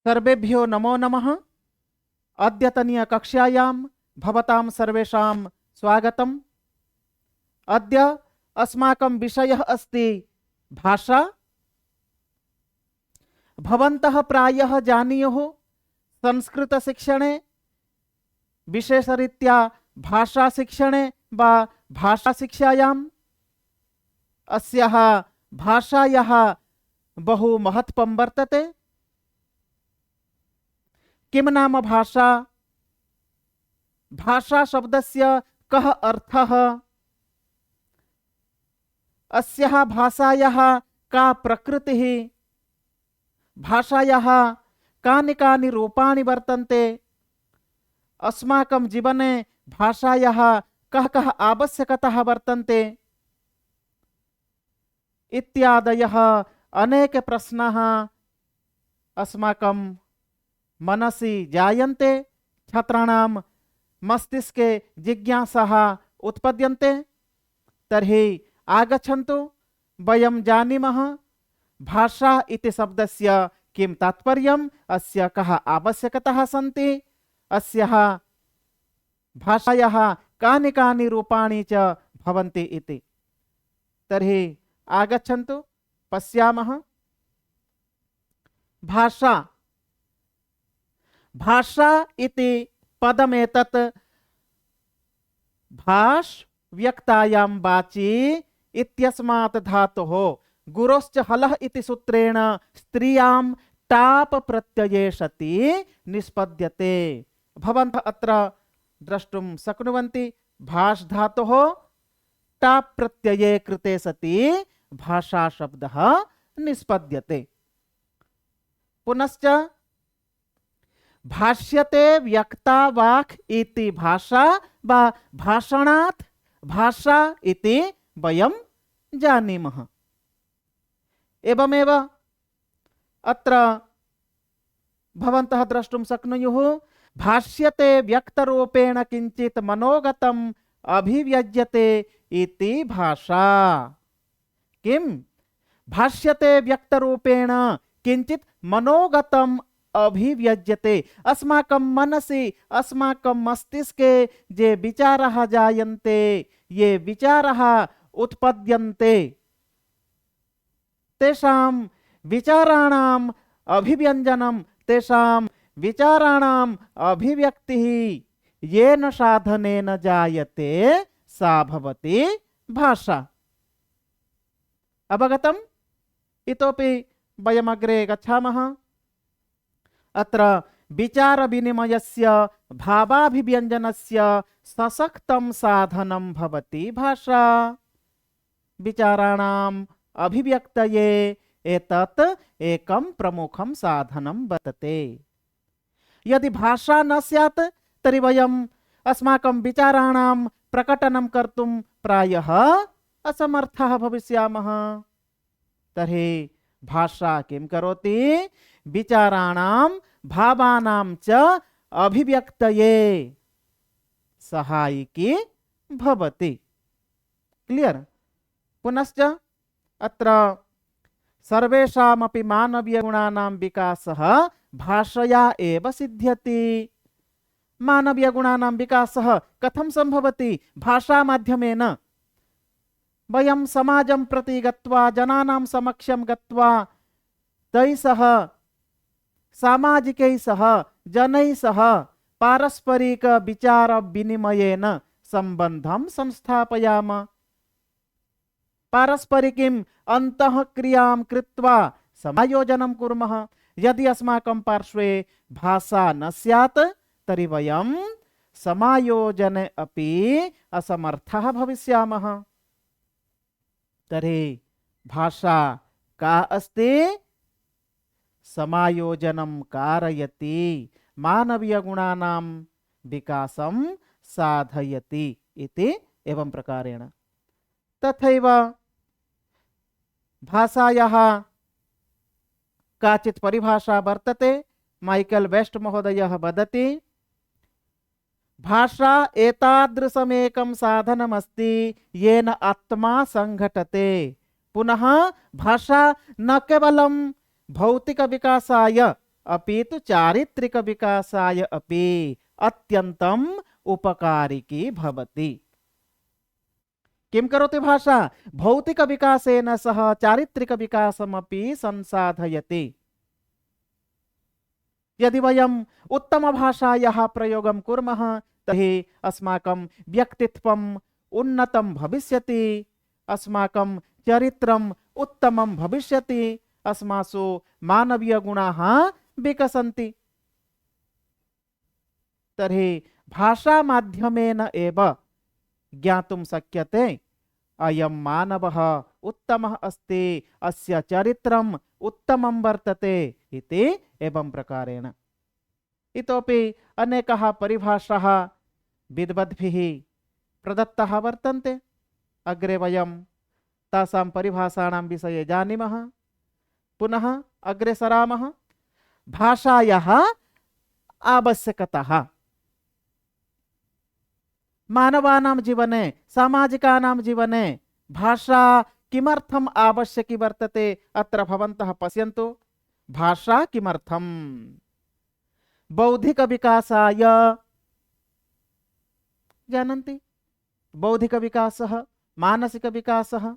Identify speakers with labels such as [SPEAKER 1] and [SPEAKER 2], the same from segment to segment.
[SPEAKER 1] सर्वेभ्यो नमो नमः। अद्यतनीय कक्षायां भवतां सर्वेषां स्वागतम्। अद्य अस्माकं विषयः अस्ति भाषा। भवन्तः प्रायः जानीयुः संस्कृतशिक्षणे विशेषरीत्या भाषाशिक्षणे वा भाषाशिक्षायाम् अस्याः भाषायाः बहु महत्त्वं वर्तते। किं नाम भाषा? भाषा शब्दस्य कः अर्थः? अस्याः भाषायाः का प्रकृतिः? भाषायाः कानि कानि रूपाणि वर्तन्ते? अस्माकं जीवने भाषायाः कः कः आवश्यकताः वर्तन्ते? इत्यादयः अनेके प्रश्नाः अस्माकं मनसि जायन्ते। छात्राणां मस्तिष्के जिज्ञासाः उत्पद्यन्ते। तर्हि आगच्छन्तु वयं जानीमः भाषा इति शब्दस्य किं तात्पर्यम्, अस्य कः आवश्यकताः सन्ति, अस्याः भाषायाः कानि कानि रूपाणि च भवन्ति इति। तर्हि आगच्छन्तु पश्यामः। भाषा भाषा इति पदमेतत् भाष् व्यक्तायां वाची इत्यस्मात् धातोः गुरोश्च हलः इति सूत्रेण स्त्रियां टाप् प्रत्यये सति निष्पद्यते। भवन्तः अत्र द्रष्टुं शक्नुवन्ति भाष् धातोः टाप् प्रत्यये कृते सति भाषा शब्दः निष्पद्यते। पुनश्च भाष्यते व्यक्ता वाक् इति भाषा वा भाषणात् भाषा इति वयं जानीमः। एवमेव अत्र भवन्तः द्रष्टुं शक्नुयुः भाष्यते व्यक्तरूपेण किञ्चित् मनोगतम् अभिव्यज्यते इति भाषा। किं भाष्यते व्यक्तरूपेण किञ्चित् मनोगतम् अभिव्यज्यते? अस्माकं मनसि अस्माकं मस्तिष्के ये विचाराः जायन्ते, ये विचाराः उत्पद्यन्ते, तेषां विचाराणाम् अभिव्यञ्जनं, तेषां विचाराणाम् अभिव्यक्तिः येन साधनेन जायते सा भवति भाषा। अवगतम्? इतोपि वयमग्रे गच्छामः। अत्र विचार विनिमयस्य भावाभिव्यञ्जनस्य सशक्तं साधनं भवति भाषा। विचाराणाम् अभिव्यक्तये एतत् एकं प्रमुखं साधनं वर्तते। यदि भाषा न स्यात् तर्हि वयम् अस्माकं विचाराणां प्रकटनं कर्तुं प्रायः असमर्थाः भविष्यामः। तर्हि भाषा किं करोति? विचाराणां भावानां च अभिव्यक्तये सहायिकी भवति। क्लियर? पुनश्च अत्र सर्वेषामपि मानवीयगुणानां विकासः भाषया एव सिद्ध्यति। मानवीयगुणानां विकासः कथं सम्भवति? भाषा माध्यमेन। वयं समाजं प्रति गत्वा, जनानां समक्षं गत्वा, तैः सह, सामाजिकैः सह, जनैः सह पारस्परिक विचार विनिमयेन सम्बन्धं संस्थापयामः। पारस्परिकीम् अन्तःक्रियां कृत्वा समायोजनं कुर्मः। यदि अस्माकं पार्श्वे भाषा न स्यात् तर्हि वयं समायोजने अपि असमर्थाः भविष्यामः। तर्हि भाषा का अस्ति? समायोजनं कारयति, मानवीयगुणानां विकासं साधयति इति एवं प्रकारेण। तथैव भाषायाः काचित् परिभाषा वर्तते। माइकल वेस्ट महोदयः वदति, भाषा एतादृशमेकं साधनमस्ति येन आत्मा संघटते। पुनः भाषा न केवलं भौतिक विकासाय अपि तु चारित्रिक विकासाय अपि अत्यन्तम् उपकारिकी भवति। किं करोति भाषा? भौतिक विकासेन सह चारित्रिक विकासमपि संसाधयति। यदि वयम् उत्तम भाषायाः प्रयोगं कुर्मः तर्हि अस्माकं व्यक्तित्वम् उन्नतं भविष्यति, अस्माकं चरित्रम् उत्तमं भविष्यति, अस्मासु मानवीय गुणाः विकसन्ति। तर्हि भाषा माध्यमेन एव ज्ञातुं शक्यते अयं मानवः उत्तमः अस्ति, अस्य चरित्रम् उत्तमं वर्तते इति एवं प्रकारेण। इतोपि अनेकाः परिभाषाः विद्वद्भिः प्रदत्ताः वर्तन्ते। अग्रे वयं तासां परिभाषाणां विषये जानीमः। पुनः अग्रे सरामः। भाषायाः आवश्यकताः। मानवानां जीवने, सामाजिकानां जीवने भाषा किमर्थम् आवश्यकी वर्तते? अत्र भवन्तः पश्यन्तु। भाषा किमर्थम्? बौद्धिक विकासाय। जानन्ति? बौद्धिक विकासः, मानसिक विकासः।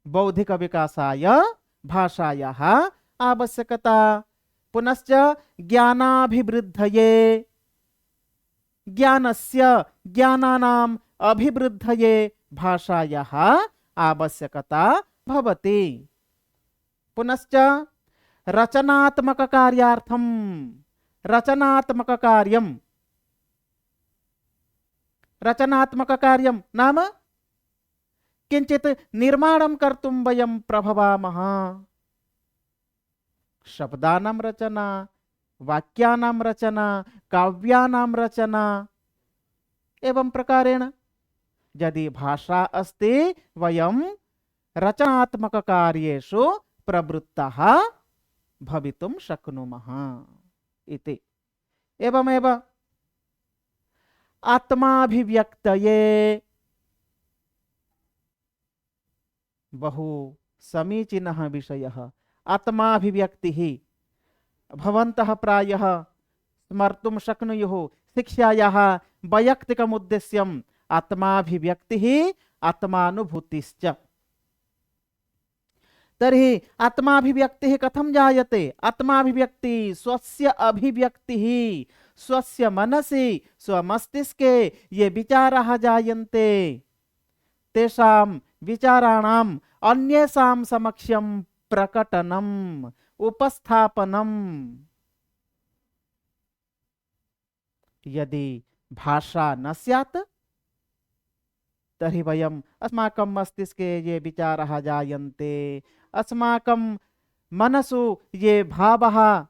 [SPEAKER 1] बौद्धिक विकासाय भाषायाः आवश्यकता। पुनश्च ज्ञानाभिवृद्धये, ज्ञानस्य, ज्ञानानाम् अभिवृद्धये भाषायाः आवश्यकता भवति। पुनश्च रचनात्मक कार्यार्थं, रचनात्मक कार्यं, रचनात्मक कार्यं नाम किंचित निर्माणं कर्तुं वयं प्रभवामः। शब्दानां रचना, वाक्यानां रचना, काव्यानां रचना, एवं प्रकारेण यदि भाषा अस्ति वयं रचनात्मक कार्येषु प्रवृत्ताः भवितुं शक्नुमः इति। एवमेव आत्माभिव्यक्तये, बहु समीचीनः विषयः आत्माभिव्यक्तिः। भवन्तः प्रायः स्मर्तुं शक्नुयुः शिक्षायाः वैयक्तिकम् उद्देश्यम् आत्माभिव्यक्तिः, आत्मानुभूतिश्च। तर्हि आत्माभिव्यक्तिः कथं जायते? आत्माभिव्यक्ति स्वस्य अभिव्यक्तिः, स्वस्य मनसि, स्वमस्तिष्के ये विचाराः जायन्ते तेषां विचाराणाम् अन्येषां समक्षं प्रकटनम्, उपस्थापनम्। यदि भाषा न स्यात् तर्हि वयम् अस्माकं मस्तिष्के ये विचाराः जायन्ते, अस्माकं मनसु ये भावाः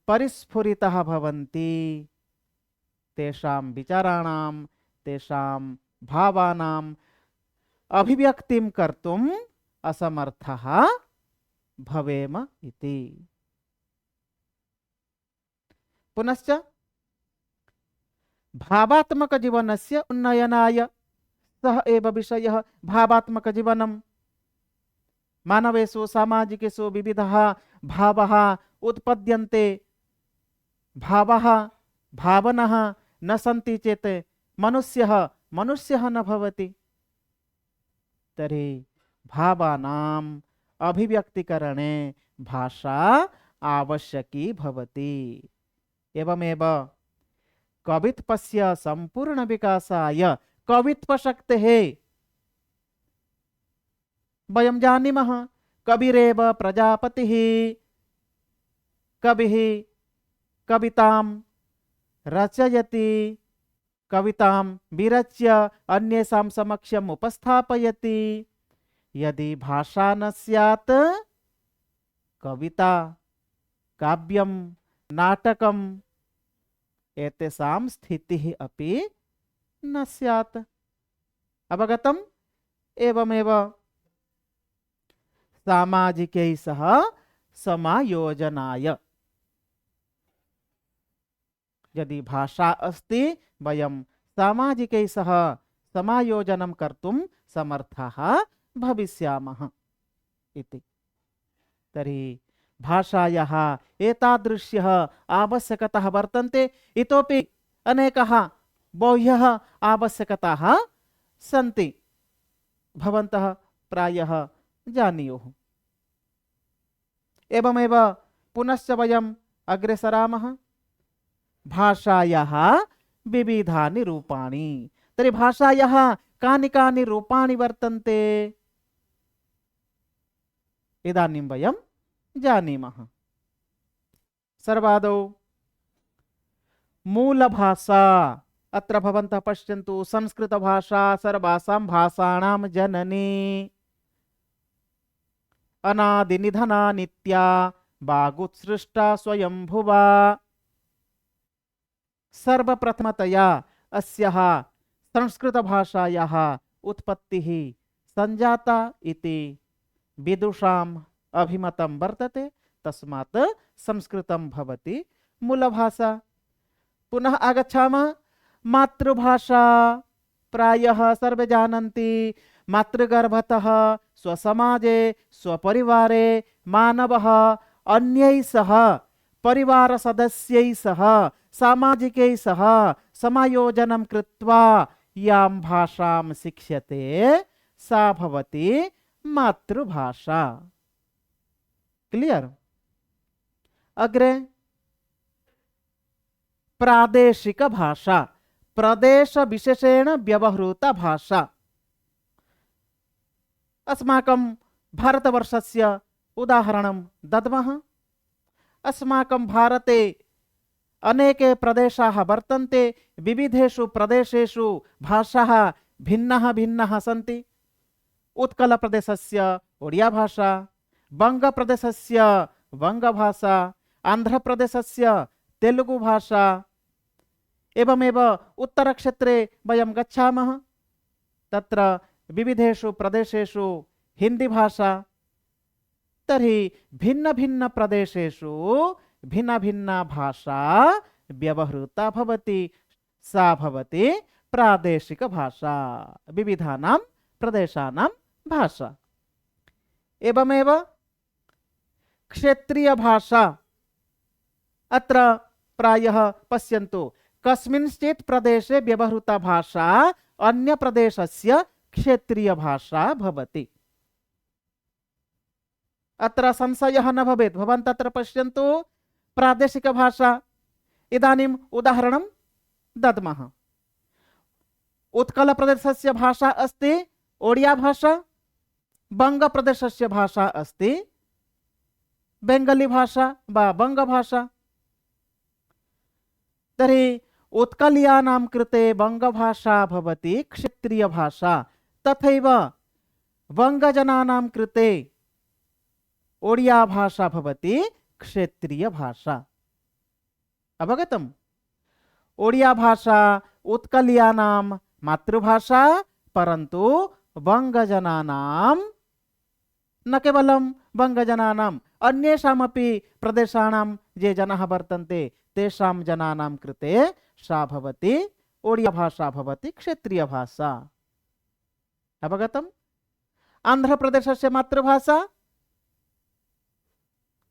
[SPEAKER 1] परिस्फुरिताः भवन्ति, तेषां विचाराणां, तेषां भावानाम् अभिव्यक्तिं कर्तुम् असमर्थः भवेम इति। पुनश्च भावात्मक जीवनस्य उन्नयनाय सः एव विषयः भावात्मक जीवनम्। मानवेषु सामाजिकेषु विविधः भावः उत्पद्यन्ते। भावः, भावनः न सन्ति चेत् मनुष्यः न भवति। तर्हि भावानाम् अभिव्यक्तिकरणे भाषा आवश्यकी भवति। एवमेव कवित्वस्य संपूर्ण विकासाय कवित्वशक्तेः वयं जानीमः कविरेव प्रजापतिः। कविः कवितां रचयति, कवितां विरच्य अन्येषां समक्षम् उपस्थापयति। यदि भाषा न स्यात् कविता, काव्यं, नाटकम् एतेषां स्थितिः अपि न स्यात्। अवगतम्? एवमेव सामाजिकैः सह समायोजनाय यदि भाषा अस्ति वयं सामाजिकैः सह समायोजनं कर्तुं समर्थाः भविष्यामः इति। तर्हि भाषायाः एतादृश्यः आवश्यकताः वर्तन्ते। इतोपि अनेकः बह्व्यः आवश्यकताः सन्ति, भवन्तः प्रायः जानीयुः। एवमेव पुनश्च वयम् अग्रे सरामः। भाषायाः विविधानि रूपाणि। तर्हि भाषायाः कानि कानि रूपाणि वर्तन्ते इदानीं वयं जानीमः। सर्वादौ मूलभाषा। अत्र भवन्तः पश्यन्तु, संस्कृतभाषा सर्वासां भाषाणां जननी, अनादिनिधना नित्या, वागुत्सृष्टा स्वयंभुवा। सर्वप्रथमतया अस्याः संस्कृतभाषायाः उत्पत्तिः सञ्जाता इति विदुषाम् अभिमतं वर्तते। तस्मात् संस्कृतं भवति मूलभाषा। पुनः आगच्छामः मातृभाषा। प्रायः सर्वे जानन्ति, मातृगर्भतः स्वसमाजे स्वपरिवारे मानवः अन्यैः सह, परिवारसदस्यैः सह, सामाजिकैः सह समायोजनं कृत्वा यां भाषां शिक्ष्यते सा भवति मातृभाषा। क्लियर? अग्रे प्रादेशिक भाषा, प्रदेश विशेषेण व्यवहृता भाषा। अस्माकं भारतवर्षस्य उदाहरणं दद्मः। अस्माकं भारते अनेके प्रदेशाः वर्तन्ते। विविधेषु प्रदेशेषु भाषाः भिन्नाः भिन्नाः सन्ति। उत्कलप्रदेशस्य ओडिया भाषा, बङ्गप्रदेशस्य वङ्गभाषा, आन्ध्रप्रदेशस्य तेलुगु भाषा। एवमेव उत्तरक्षेत्रे वयं गच्छामः, तत्र विविधेषु प्रदेशेषु हिंदी भाषा। तर्हि भिन्न भिन्न प्रदेशेषु भिन्न भिन्न भाषा व्यवहृता भवति, सा भवति प्रादेशिक भाषा, विविधानां प्रदेशानां भाषा। एवमेव क्षेत्रीय भाषा। अत्र प्रायः पश्यन्तु, कस्मिंश्चित् प्रदेशे व्यवहृता भाषा अन्य प्रदेशस्य क्षेत्रीय भाषा भवति। अत्र संशयः न भवेत्। भवन्तः अत्र पश्यन्तु, प्रादेशिक भाषा। इदानीम् उदाहरणं दद्मः। उत्कलप्रदेशस्य भाषा अस्ति ओडिया भाषा, बङ्गप्रदेशस्य भाषा अस्ति बेङ्गली भाषा वा बङ्गभाषा। तर्हि उत्कलीयानां कृते बङ्गभाषा भवति क्षेत्रीय भाषा, तथैव वङ्गजनानां कृते ओडिया भाषा भवति क्षेत्रीय भाषा। अवगतम्? ओडिया भाषा उत्कलीयानां मातृभाषा, परन्तु वङ्गजनानां, न केवलं वङ्गजनानाम्, अन्येषामपि प्रदेशानां ये जनाः वर्तन्ते तेषां जनानां कृते सा भवति ओडिया भाषा भवति क्षेत्रीय भाषा। अवगतम्? आन्ध्रप्रदेशस्य मातृभाषा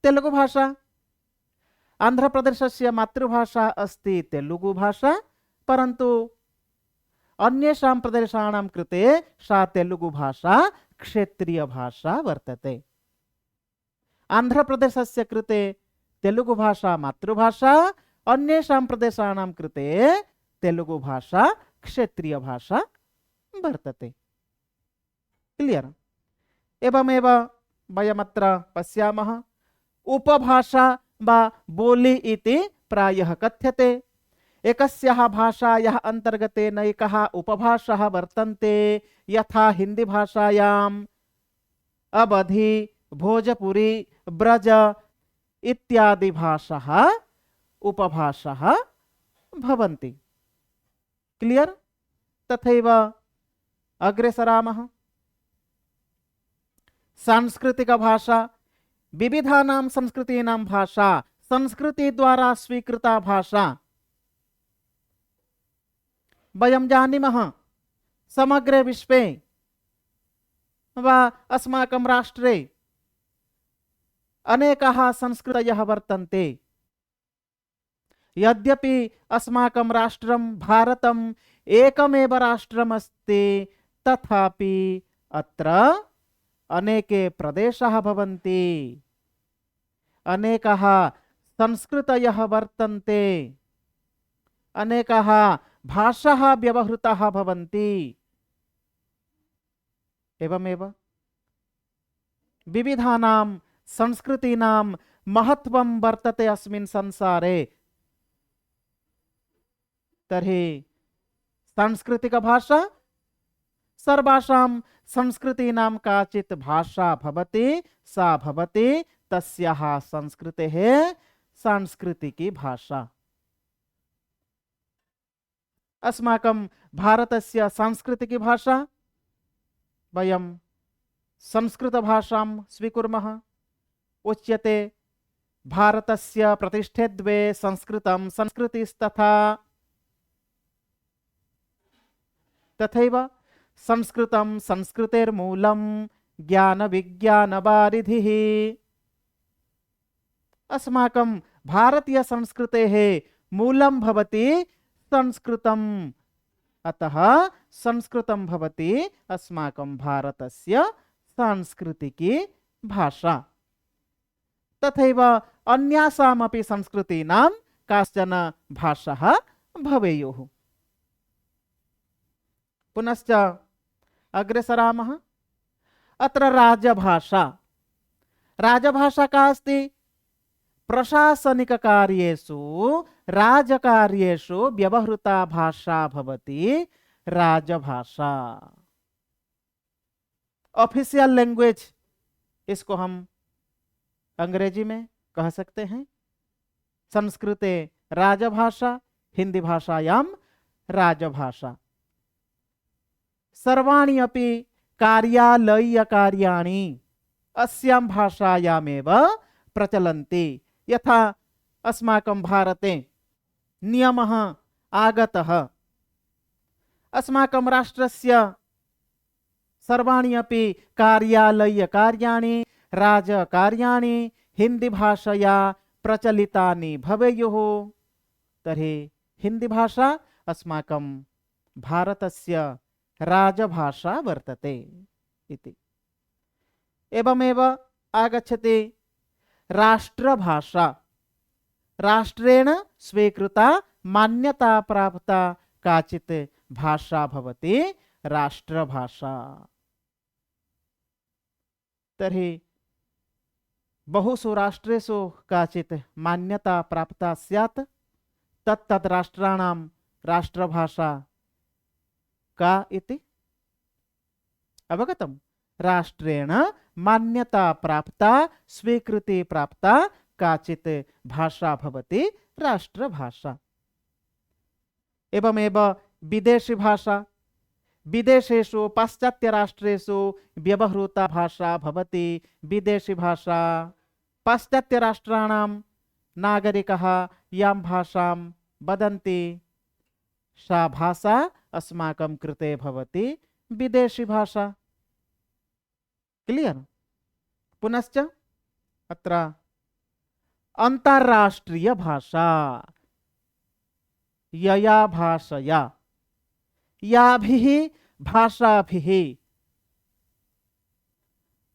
[SPEAKER 1] तेलुगु भाषा। आन्ध्रप्रदेशस्य मातृभाषा अस्ति तेलुगु भाषा, परन्तु अन्येषां प्रदेशानां कृते सा तेलुगु भाषा क्षेत्रीय भाषा वर्तते। आन्ध्रप्रदेशस्य कृते तेलुगु भाषा मातृभाषा, अन्येषां प्रदेशानां कृते तेलुगु भाषा क्षेत्रीय भाषा वर्तते। क्लियर? एवमेव वयमत्र पश्यामः, उपभाषा वा बोली इति प्रायः कथ्यते। एकस्याः भाषायाः अन्तर्गते नैकाः उपभाषाः वर्तन्ते, यथा हिंदी भाषायाम् अवधी, भोजपुरी, ब्रज इत्यादि भाषाः उपभाषाः भवन्ति। क्लियर? तथैव अग्रे सरामः। सांस्कृतिक भाषा, विविधानां संस्कृतीनां भाषा, संस्कृति द्वारा स्वीकृता भाषा। वयं जानीमः, समग्रे विश्वे वा अस्माकं राष्ट्रे अनेकाः संस्कृतयः वर्तन्ते। यद्यपि अस्माकं राष्ट्रं भारतम् एकमेव राष्ट्रमस्ति, तथापि अत्र अनेके प्रदेशाः भवन्ति, अनेकाः संस्कृतयः वर्तन्ते, अनेकाः भाषाः व्यवहृताः भवन्ति। एवमेव विविधानां संस्कृतीनां महत्त्वं वर्तते अस्मिन् संसारे। तर्हि सांस्कृतिकभाषा, सर्वासां संस्कृतीनां काचित् भाषा भवति, सा भवति तस्याः संस्कृतेः सांस्कृतिकी भाषा। अस्माकं भारतस्य सांस्कृतिकी भाषा वयं संस्कृतभाषां स्वीकुर्मः। उच्यते भारतस्य प्रतिष्ठे द्वे संस्कृतं संस्कृतिस्तथा। तथैव संस्कृतं संस्कृतेर्मूलं ज्ञानविज्ञानवारिधिः। अस्माकं भारतीय संस्कृतेः मूलं भवति संस्कृतम्, अतः संस्कृतं भवति अस्माकं भारतस्य सांस्कृतिकी भाषा। तथैव अन्यासामपि संस्कृतीनां काश्चन भाषाः भवेयुः। पुनश्च अग्रे सरामः। अत्र राजभाषा, राजभाषा का अस्ति? प्रशासनिककार्येषु राजकार्येषु व्यवहृता भाषा भवति राजभाषा। ऑफिशियल लैंग्वेज, इसको हम अंग्रेजी में कह सकते हैं। संस्कृते राजभाषा, हिंदी भाषायां राजभाषा। सर्वाणि अपि कार्यालयीय कार्याणि अस्यां भाषायामेव प्रचलन्ति। यथा अस्माकं भारते नियमः आगतः, अस्माकं राष्ट्रस्य सर्वाणि अपि कार्यालयीय कार्याणि, राजकार्याणि हिंदी भाषया प्रचलितानि भवेयुः। तर्हि हिंदी भाषा अस्माकं भारतस्य राजभाषा वर्तते इति। एवमेव आगच्छति राष्ट्रभाषा। राष्ट्रेण स्वीकृता मान्यता प्राप्ता काचित् भाषा भवति राष्ट्रभाषा। तर्हि बहुषु राष्ट्रेषु काचित् मान्यता प्राप्ता स्यात्, तत्तद् राष्ट्राणां राष्ट्रभाषा का इति अवगतम्। राष्ट्रेण मान्यता प्राप्ता, स्वीकृति प्राप्ता काचित् भाषा भवति राष्ट्रभाषा। एवमेव विदेशी भाषा, विदेशेषु पाश्चात्य राष्ट्रेषु व्यवहृता भाषा भवति विदेशी भाषा। पाश्चात्य राष्ट्राणां नागरिकाः यां भाषां वदन्ति, सा भाषा अस्माकं कृते भवति विदेशी भाषा। क्लियर? पुनश्च अत्र अंतर्राष्ट्रीय भाषा, यया भाषया, याभिः भाषाभिः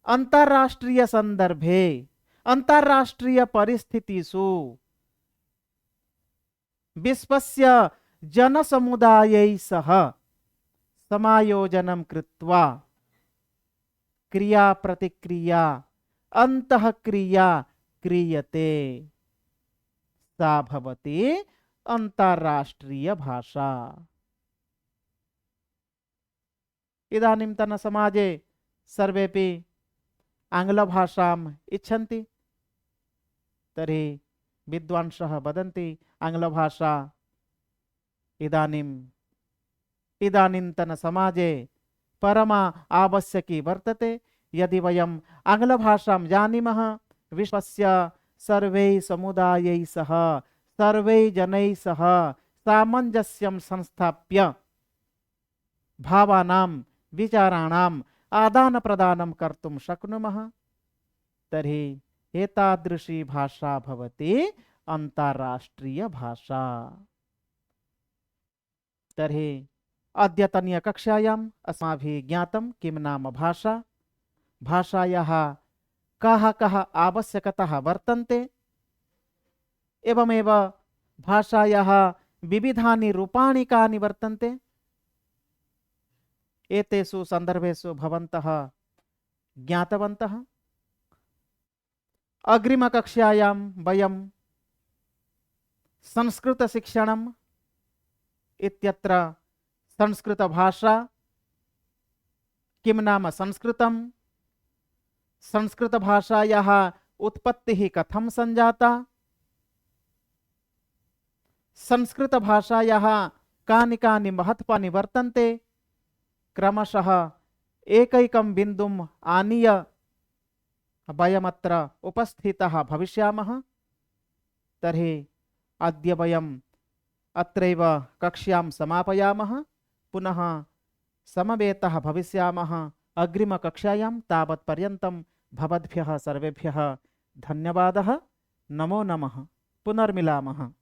[SPEAKER 1] अंतर्राष्ट्रीय संदर्भे, अंतर्राष्ट्रीय परिस्थितिषु विश्वस्य जनसमुदायै सह समायोजनं कृत्वा क्रिया प्रतिक्रिया अंतःक्रिया क्रियते, सा भवति अंतर्राष्ट्रीय भाषा। इदानीन्तन समाजे सर्वेपि आङ्ग्लभाषाम् इच्छन्ति। तर्हि विद्वांसः वदन्ति आङ्ग्लभाषा इदानीन्तन समाजे परमा आवश्यकी वर्तते। यदि वयम् आङ्ग्लभाषां जानीमः, विश्वस्य सर्वैः समुदायैः सह, सर्वैः जनैः सह सामञ्जस्यं संस्थाप्य भावानां विचाराणाम् आदानप्रदानं कर्तुं शक्नुमः। तर्हि एतादृशी भाषा भवति अन्ताराष्ट्रीय भाषा। तर्हि अद्यतनीयकक्षायाम् अस्माभिः ज्ञातं किं नाम भाषा, भाषायाः काः काः आवश्यकताः वर्तन्ते, एवमेव भाषायाः विविधानि रूपाणि कानि वर्तन्ते। एतेषु सन्दर्भेषु भवन्तः ज्ञातवन्तः। अग्रिमकक्षायां वयं संस्कृतशिक्षणम् इत्यत्र संस्कृतभाषा, किं नाम संस्कृतं, संस्कृतभाषायाः उत्पत्तिः कथं सञ्जाता, संस्कृतभाषायाः कानि कानि महत्त्वानि वर्तन्ते, क्रमशः एकैकं बिन्दुम् आनीय वयमत्र उपस्थिताः भविष्यामः। तर्हि अद्य वयम् अत्रैव कक्ष्यां समापयामः, पुनः समवेतः भविष्यामः अग्रिमकक्षायां। तावत्पर्यन्तं भवद्भ्यः सर्वेभ्यः धन्यवादः। नमो नमः। पुनर्मिलामः।